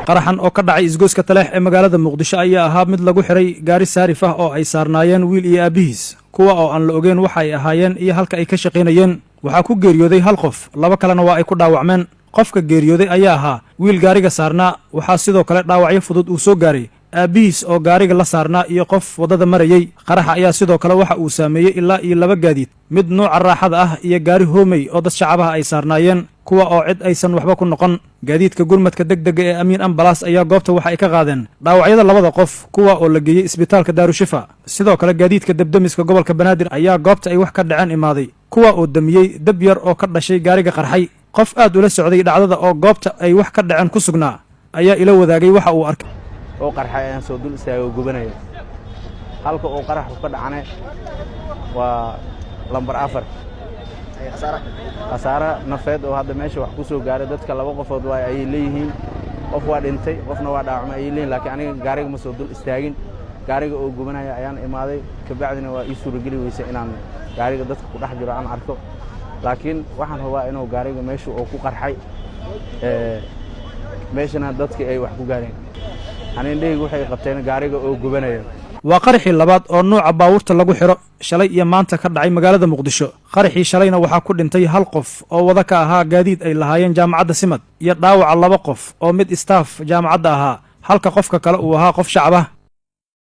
qaraxan oo ka dhacay isgoyska Taleex ee magaalada Muqdisho ayaa ahaa mid lagu xiray gaari saarif ah oo ay saarnaayeen wiil iyo aabihiis kuwa oo aan la ogeyn waxa ay ahaayeen iyo halka ay ka shaqeynayeen waxaa ku geeriyooday hal qof laba kalena waa ay ku dhaawacmeen qofka geeriyooday ayaa ahaa wiil gaariga saarnaa waxaa sidoo kale dhaawacyo fudud uu soo gaaray aabihiis oo gaariga la saarnaa iyo qof wadada marayay qaraxa ayaa sidoo kale waxa uu saameeyey ilaa iyo laba gaadiid mid nuuca raaxada ah iyo gaari hoomey oo dad shacabaha ay saarnaayeen kuwa oo cid aysan waxba ku noqon gaadiidka gurmadka degdega ee Amiin Ambalaas ayaa goobta waxa ay ka qaadeen dhaawacyada labada qof kuwa oo la geeyay isbitaalka Daarushifa sidoo kale gaadiidka dabdamiska gobolka Banaadir ayaa goobta ay wax ka dhaceen imaaday kuwa oo damiyay dab yar oo ka dhashay gaariga qarxay qof aad ula socday dhacdada oo goobta ay wax ka dhaceen ku sugnaa ayaa ila wadaagay waxa uu arkay oo qarxay aan soo dul istaagay oo gubanayo halka oo qarax ka dhacay waa lambar 4 khasaare nafeed oo hadda meesha wax ku soo gaaray dadka laba qofood waa ay leeyihiin qof waa dhintay qofna waa dhaawacmay ay leeyihiin laakiin aniga gaariga ma soo dul istaagin gaariga oo gubanaya ayaan imaaday ka bacdina waa ii suuragali weysay inaan gaariga dadka ku dhex jiro aan arko laakiin waxaan hubaa inuu gaariga meesha oo ku qarxay meeshana dadka ay wax ku gaareen anindhaygu waxay qabteen gaariga oo gubanaya waa qaraxii labaad oo nooca baawurta lagu xiro shalay iyo maanta ka dhacay magaalada Muqdisho qaraxii shalayna waxaa ku dhintay hal qof oo wada ka ahaa gaadiid ay lahaayeen jaamacadda Simad iyo dhaawaca laba qof oo mid staff jaamacadda ahaa halka qofka kale uu ahaa qof shacab ah